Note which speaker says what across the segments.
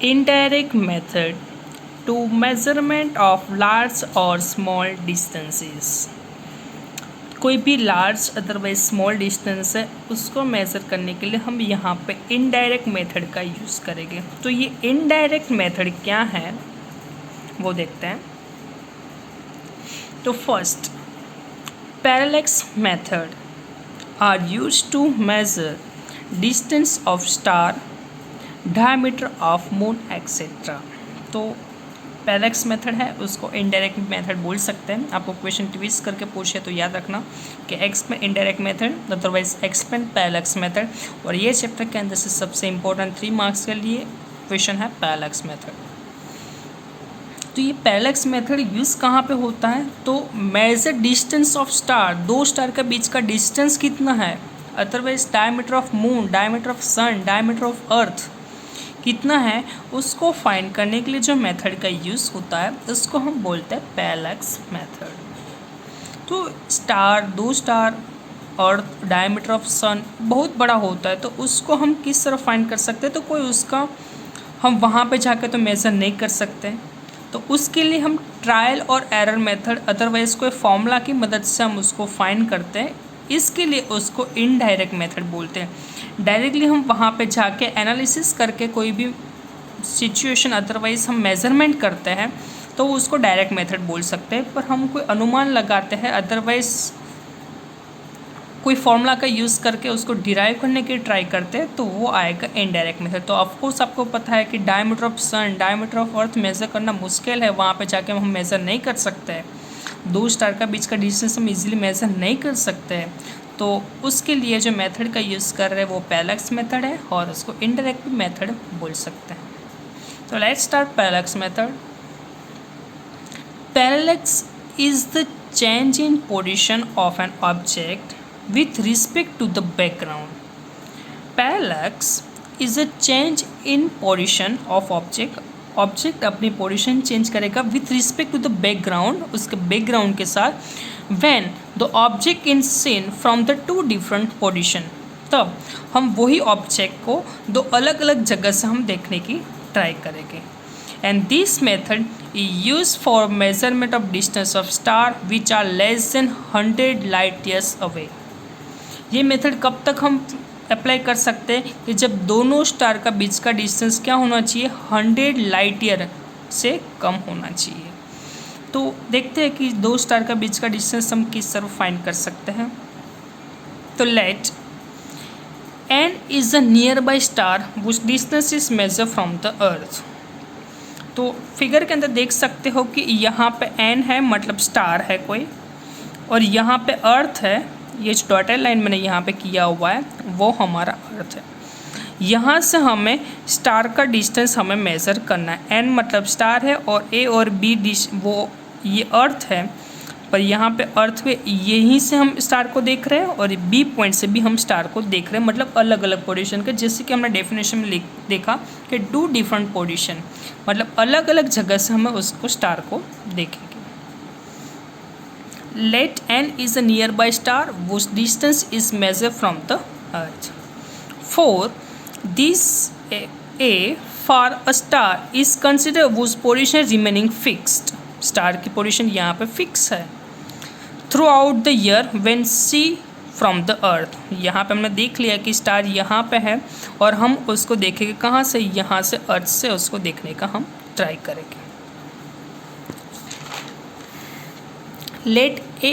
Speaker 1: Indirect method to measurement of large or small distances. कोई भी large otherwise small distance है उसको measure करने के लिए हम यहाँ पे इनडायरेक्ट मेथड का यूज़ करेंगे। तो ये इनडायरेक्ट मेथड क्या है वो देखते हैं। तो first, parallax method are used to measure distance of star, diameter of moon etcetera. तो पैरेलैक्स मेथड है उसको इनडायरेक्ट मेथड बोल सकते हैं। आपको क्वेश्चन ट्विस्ट करके पूछे तो याद रखना कि explain indirect method otherwise explain parallax method. और ये चैप्टर के अंदर से सबसे इंपॉर्टेंट 3 मार्क्स के लिए क्वेश्चन है पैरेलैक्स मेथड। तो ये पैरेलैक्स मेथड यूज़ कहाँ पे होता है? तो measure distance of star, 2 star के बीच का डिस्टेंस कितना है, otherwise diameter of moon, diameter of sun, diameter of earth कितना है, उसको फाइंड करने के लिए जो मेथड का यूज़ होता है उसको हम बोलते हैं पैरेलैक्स मेथड। तो स्टार, 2 स्टार और डायमीटर ऑफ सन बहुत बड़ा होता है तो उसको हम किस तरह फाइंड कर सकते हैं? तो कोई उसका हम वहाँ पे जाके तो मेज़र नहीं कर सकते, तो उसके लिए हम ट्रायल और एरर मेथड अदरवाइज कोई फॉर्मूला की मदद से हम उसको फाइंड करते हैं। इसके लिए उसको इनडायरेक्ट मेथड बोलते हैं। डायरेक्टली हम वहाँ पे जाके एनालिसिस करके कोई भी सिचुएशन अदरवाइज हम मेज़रमेंट करते हैं तो उसको डायरेक्ट मेथड बोल सकते हैं। पर हम कोई अनुमान लगाते हैं अदरवाइज कोई फॉर्मूला का यूज़ करके उसको डिराइव करने की ट्राई करते हैं तो वो आएगा इनडायरेक्ट मेथड। तो ऑफकोर्स आपको पता है कि diameter of sun, diameter of earth measure करना मुश्किल है, वहाँ पे जाके हम मेज़र नहीं कर सकते हैं। 2 स्टार का बीच का डिस्टेंस हम इजीली मेज़र नहीं कर सकते हैं। तो उसके लिए जो मेथड का यूज़ कर रहे हैं वो पैरेलैक्स मेथड है और उसको इनडायरेक्ट मेथड बोल सकते हैं। तो let's start parallax method. Parallax is the change in position of an object with respect to the background. Parallax is a change in position of object. Object अपनी position change करेगा with respect to the background, उसके background के साथ। When the object in seen from the 2 different position, तब हम वही object को 2 अलग अलग जगह से हम देखने की ट्राई करेंगे। And this method is use for measurement of distance of star which are less than 100 light years away. ये मेथड कब तक हम अप्लाई कर सकते हैं कि जब दोनों स्टार का बीच का डिस्टेंस क्या होना चाहिए, 100 लाइट ईयर से कम होना चाहिए। तो देखते हैं कि 2 स्टार का बीच का डिस्टेंस हम किस तरह फाइंड कर सकते हैं। तो let N is a nearby star which distance is measure from the earth. तो फिगर के अंदर देख सकते हो कि यहाँ पे एन है मतलब स्टार है कोई, और यहाँ पे अर्थ है, ये जो डॉटेड लाइन मैंने यहाँ पे किया हुआ है वो हमारा अर्थ है। यहाँ से हमें स्टार का डिस्टेंस हमें मेज़र करना है। एन मतलब स्टार है और ए और बी वो ये अर्थ है, पर यहाँ पे अर्थ पे यहीं से हम स्टार को देख रहे हैं और बी पॉइंट से भी हम स्टार को देख रहे हैं, मतलब अलग अलग पोजीशन के। जैसे कि हमने डेफिनेशन में देखा कि 2 डिफरेंट पोजीशन, मतलब अलग अलग जगह से हमें उसको स्टार को देखेंगे। Let n is a nearby star whose distance is measured from the earth. For this a for a star is considered whose position remaining fixed. Star की position यहाँ पे fix है throughout the year when see from the earth. यहाँ पे हमने देख लिया कि स्टार यहाँ पे है और हम उसको देखेंगे कहाँ से, यहाँ से अर्थ से उसको देखने का हम ट्राई करेंगे। Let a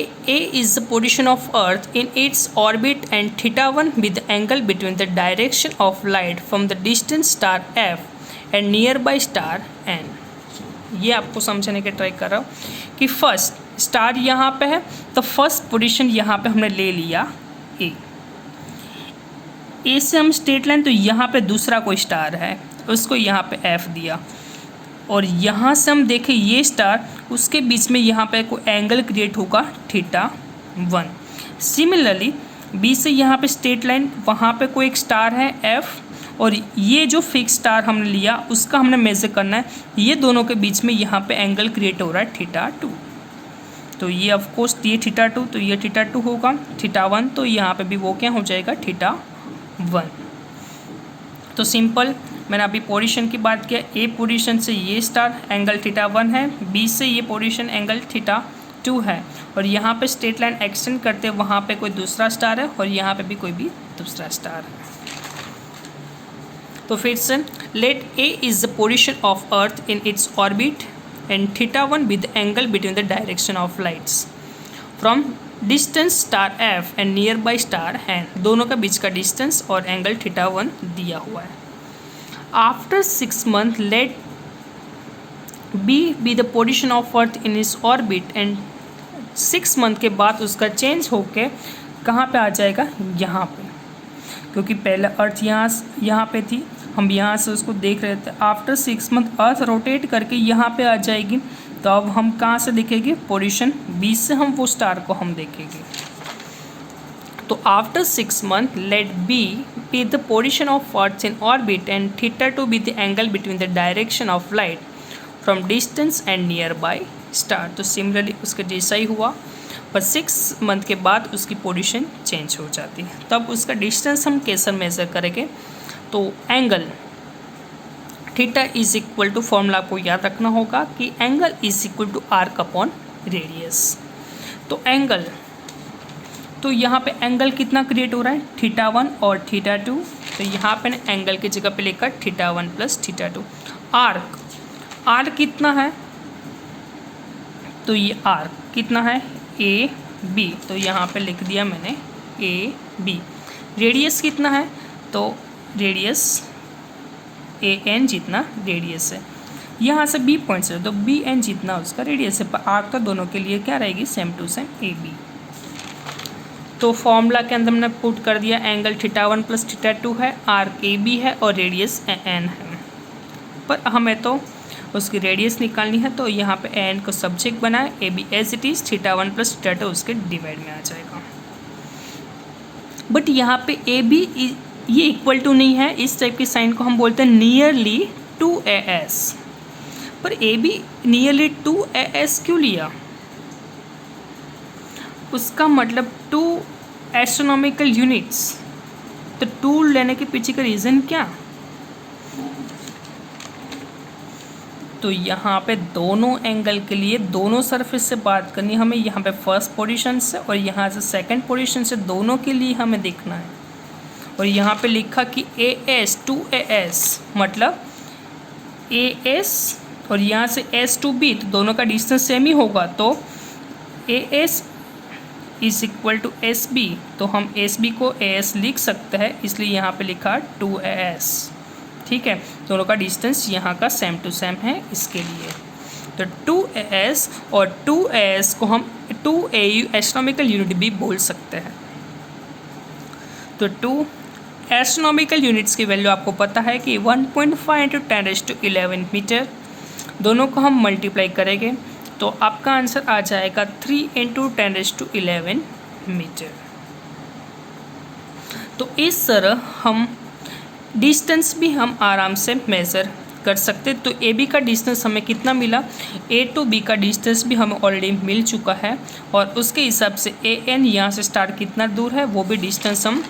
Speaker 1: is the position of Earth in its orbit and θ1 with the angle between the direction of light from the distant star F and nearby star N. ये आपको समझने की ट्राई कर रहा हूँ कि फर्स्ट स्टार यहाँ पे है तो फर्स्ट पोजीशन यहाँ पे हमने ले लिया ए से हम स्ट्रेट लाइन, तो यहाँ पे दूसरा कोई स्टार है उसको यहाँ पे F दिया, और यहाँ से हम देखें ये स्टार उसके बीच में यहाँ पे कोई एंगल क्रिएट होगा θ1। सिमिलरली बी से यहाँ पे स्ट्रेट लाइन, वहाँ पे कोई एक स्टार है F, और ये जो फिक्स स्टार हमने लिया उसका हमने मेज़र करना है। ये दोनों के बीच में यहाँ पे एंगल क्रिएट हो रहा है θ2, तो ये ऑफकोर्स ये θ2 तो ये θ2 होगा, θ1 तो यहाँ पे भी वो क्या हो जाएगा θ1। तो सिंपल मैंने अभी पोजीशन की बात किया, ए पोजीशन से ये स्टार एंगल θ1 है, बी से ये पोजीशन एंगल θ2 है, और यहाँ पे स्ट्रेट लाइन एक्सटेंड करते हैं, वहाँ पे कोई दूसरा स्टार है और यहाँ पे भी कोई भी दूसरा स्टार है। तो फिर से let A is the position of earth in its orbit and θ1 with angle between the direction of lights from distance star F and nearby star N, दोनों का बीच का डिस्टेंस और एंगल θ1 दिया हुआ है। After 6 months let B the position of earth in its orbit and 6 month के बाद उसका चेंज होके कहाँ पे आ जाएगा, यहाँ पे, क्योंकि पहले अर्थ यहाँ पे थी, हम यहाँ से उसको देख रहे थे। आफ्टर 6 months अर्थ रोटेट करके यहाँ पे आ जाएगी, तो अब हम कहाँ से देखेंगे, पोजीशन बी से हम वो स्टार को हम देखेंगे। तो after 6 months let B the position of earth in orbit and θ2 B the angle between the direction of light from distance and nearby star. तो सिमिलरली उसके जैसा ही हुआ, पर 6 months के बाद उसकी पोजीशन चेंज हो जाती है। तब उसका डिस्टेंस हम कैसे मेज़र करेंगे, तो angle theta is equal to, formula आपको याद रखना होगा कि angle is equal to arc upon radius. तो एंगल, तो यहाँ पे एंगल कितना क्रिएट हो रहा है, θ1 और θ2, तो यहाँ पे ना एंगल की जगह पे लेकर θ1 प्लस θ2। आर्क, आर्क कितना है, तो ये आर्क कितना है, ए बी, तो यहाँ पे लिख दिया मैंने ए बी। रेडियस कितना है, तो रेडियस ए एन जितना रेडियस है, यहाँ से बी पॉइंट से, तो बी एन जितना उसका रेडियस है, पर आर्क तो दोनों के लिए क्या रहेगी, same to same A B. तो फॉर्मूला के अंदर हमने पुट कर दिया एंगल θ1 प्लस θ2 है, आर्क ए बी है और रेडियस एन है, पर हमें तो उसकी रेडियस निकालनी है, तो यहाँ पे एन को सब्जेक्ट बनाए, A B as it is, θ1 plus θ2 उसके डिवाइड में आ जाएगा। बट यहाँ पे ए बी ये इक्वल टू नहीं है, इस टाइप की साइन को हम बोलते हैं नियरली टू ए एस। पर A B nearly to A S क्यों लिया, उसका मतलब 2 एस्ट्रोनॉमिकल यूनिट्स, तो 2 लेने के पीछे का रीज़न क्या, तो यहाँ पे दोनों एंगल के लिए दोनों सरफेस से बात करनी हमें, यहाँ पे फर्स्ट पोजीशन से और यहाँ से सेकंड पोजीशन से, दोनों के लिए हमें देखना है। और यहाँ पे लिखा कि A S to A S, मतलब ए एस और यहाँ से एस टू बी, तो दोनों का डिस्टेंस सेम ही होगा, तो A S is equal to S B, तो हम एस बी को ए एस लिख सकते हैं, इसलिए यहाँ पे लिखा 2as। ठीक है, दोनों का डिस्टेंस यहाँ का सेम टू सेम है इसके लिए, तो 2as और 2as को हम 2au एस्ट्रोनॉमिकल यूनिट भी बोल सकते हैं। तो 2 एस्ट्रोनॉमिकल यूनिट्स की वैल्यू आपको पता है कि 1.5 × 10⁻11 मीटर, दोनों को हम मल्टीप्लाई करेंगे तो आपका आंसर आ जाएगा 3 × 10⁻11 मीटर। तो इस तरह हम डिस्टेंस भी हम आराम से मेज़र कर सकते। तो ए बी का डिस्टेंस हमें कितना मिला, ए टू बी का डिस्टेंस भी हमें ऑलरेडी मिल चुका है, और उसके हिसाब से ए एन यहाँ से स्टार्ट कितना दूर है वो भी डिस्टेंस हम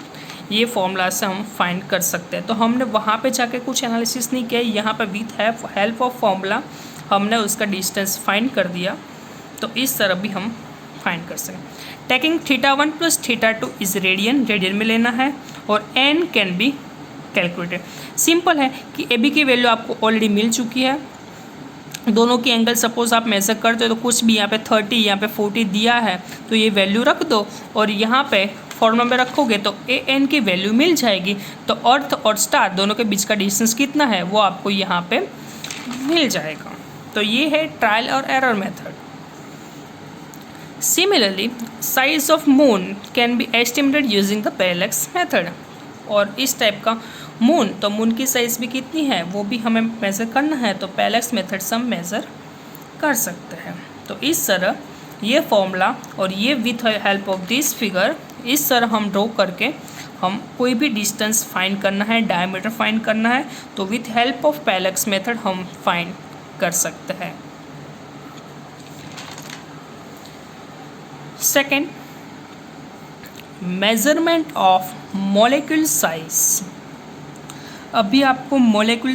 Speaker 1: ये फॉर्मूला से हम फाइंड कर सकते हैं। तो हमने वहाँ पे जाके कुछ एनालिसिस नहीं किया, यहाँ पे विथ हेल्प ऑफ फॉर्मूला हमने उसका डिस्टेंस फाइंड कर दिया। तो इस तरह भी हम फाइंड कर सकें। Taking θ1 plus θ2 is radian, radian में लेना है, और N can be calculated. Simple है कि ए बी की वैल्यू आपको ऑलरेडी मिल चुकी है, दोनों की एंगल सपोज आप मेजर करते हो तो कुछ भी यहाँ पे 30 यहाँ पे 40 दिया है, तो ये वैल्यू रख दो और यहाँ पे फॉर्मूला में रखोगे तो ए एन की वैल्यू मिल जाएगी। तो अर्थ और स्टार दोनों के बीच का डिस्टेंस कितना है वो आपको यहाँ पे मिल जाएगा। तो ये है ट्रायल और error method. Similarly size of moon can be estimated using the parallax method. और इस टाइप का मून, तो मून की साइज़ भी कितनी है वो भी हमें मेज़र करना है, तो पैरेलैक्स मेथड से हम मेज़र कर सकते हैं। तो इस तरह ये फॉर्मूला और ये with help of this figure इस तरह हम ड्रॉ करके हम कोई भी डिस्टेंस फाइंड करना है, डायमीटर फाइंड करना है, तो with help of parallax method हम फाइंड कर सकते हैं। Second, measurement of molecule size. अभी आपको मोलिक्यूल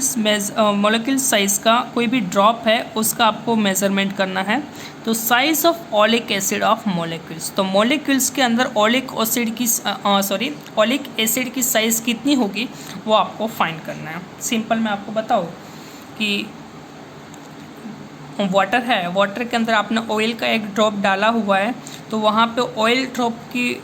Speaker 1: साइज़ का कोई भी ड्रॉप है उसका आपको मेज़रमेंट करना है। तो size of oleic acid of molecules, तो मोलिक्यूल्स के अंदर ओलिक एसिड की साइज़ कितनी होगी वो आपको फाइंड करना है। सिंपल मैं आपको बताऊँ कि वाटर है, वाटर के अंदर आपने ऑयल का एक ड्रॉप डाला हुआ है, तो वहाँ पे ऑयल ड्रॉप की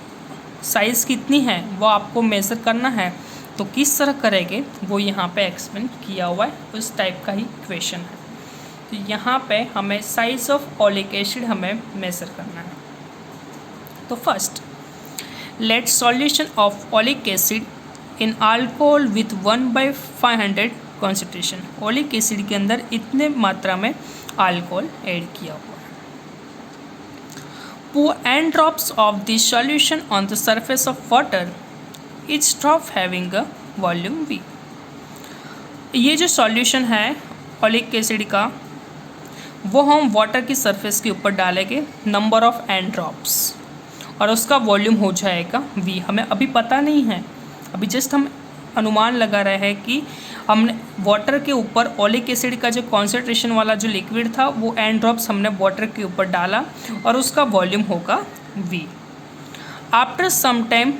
Speaker 1: साइज़ कितनी है वो आपको मेज़र करना है। तो किस तरह करेंगे वो यहाँ पे एक्सप्लेन किया हुआ है, उस टाइप का ही क्वेश्चन है। तो यहाँ पे हमें साइज़ ऑफ ओलिक एसिड हमें मेज़र करना है। तो first let solution of oleic acid in alcohol with 1/500 concentration, oleic acid के अंदर इतने मात्रा में अल्कोहल ऐड किया हुआ है। Pour n drops of this solution on the surface of water, each drop having a volume V। ये जो सॉल्यूशन है ओलिक एसिड का वो हम वाटर की सरफेस के ऊपर डालेंगे नंबर ऑफ n ड्रॉप्स और उसका वॉल्यूम हो जाएगा V। हमें अभी पता नहीं है, अभी जस्ट हम अनुमान लगा रहे हैं कि हमने वाटर के ऊपर ओलिक एसिड का जो कॉन्सेंट्रेशन वाला जो लिक्विड था वो n ड्रॉप्स हमने वाटर के ऊपर डाला और उसका वॉल्यूम होगा V। After some time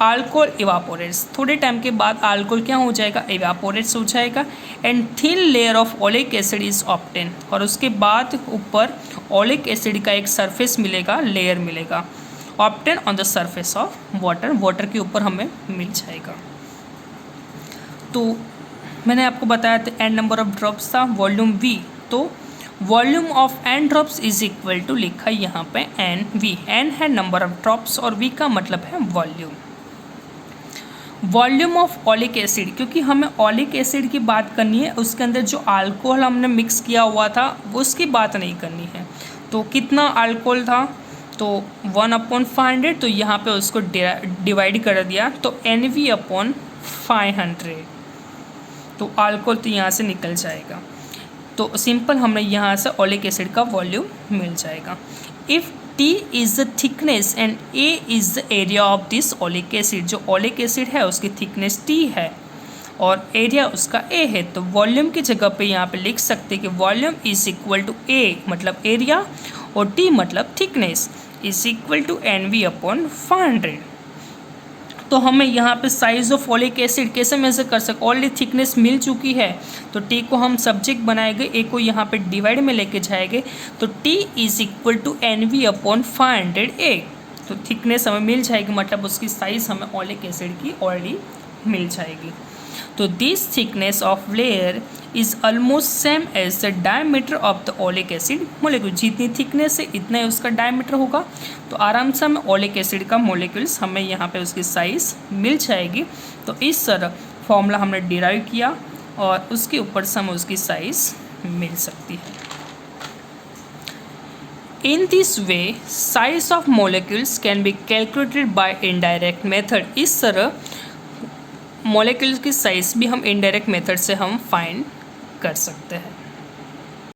Speaker 1: alcohol evaporates, थोड़े टाइम के बाद अल्कोहल क्या हो जाएगा, इवापोरेट्स हो जाएगा। And thin layer of oleic acid is obtain, और उसके बाद ऊपर ओलिक एसिड का एक सरफेस मिलेगा, लेयर मिलेगा, obtain on the surface of water, water के ऊपर हमें मिल जाएगा। तो मैंने आपको बताया था n नंबर ऑफ ड्रॉप्स था, वॉल्यूम V, तो volume of n drops is equal to लिखा है यहाँ पे NV, n है नंबर ऑफ ड्रॉप्स और V का मतलब है volume. Volume of oleic acid, क्योंकि हमें ओलिक एसिड की बात करनी है, उसके अंदर जो अल्कोहल हमने मिक्स किया हुआ था उसकी बात नहीं करनी है। तो कितना अल्कोहल था, तो 1/500, तो यहाँ पे उसको डिवाइड कर दिया, तो NV/500, तो अल्कोहल तो यहाँ से निकल जाएगा। तो सिंपल हमें यहाँ से ओलिक एसिड का वॉल्यूम मिल जाएगा। If T is the thickness and A is the area of this oleic acid, जो ओलिक एसिड है उसकी थिकनेस T है और एरिया उसका A है, तो वॉल्यूम की जगह पे यहाँ पे लिख सकते हैं कि volume is equal to A मतलब एरिया और T मतलब thickness is equal to NV/500। तो हमें यहाँ पे साइज ऑफ ओलिक एसिड कैसे मेज़र कर सकते, ऑलरेडी थिकनेस मिल चुकी है, तो T को हम सब्जेक्ट बनाएंगे, A को यहाँ पे डिवाइड में लेके जाएंगे, तो T is equal to NV/500A, तो थिकनेस हमें मिल जाएगी, मतलब उसकी साइज़ हमें ओलिक एसिड की ऑलरेडी मिल जाएगी। तो this thickness of layer is almost same as the diameter of the oleic acid molecule, जितनी थिकनेस है इतना ही उसका डायमीटर होगा। तो आराम से हमें ओलिक एसिड का मोलिक्यूल्स हमें यहाँ पे उसकी साइज़ मिल जाएगी। तो इस तरह फॉर्मूला हमने डिराइव किया और उसके ऊपर से हमें उसकी साइज़ मिल सकती है। In this way size of molecules can be calculated by indirect method, इस तरह मॉलिक्यूल की साइज़ भी हम इनडायरेक्ट मेथड से हम फाइंड कर सकते हैं।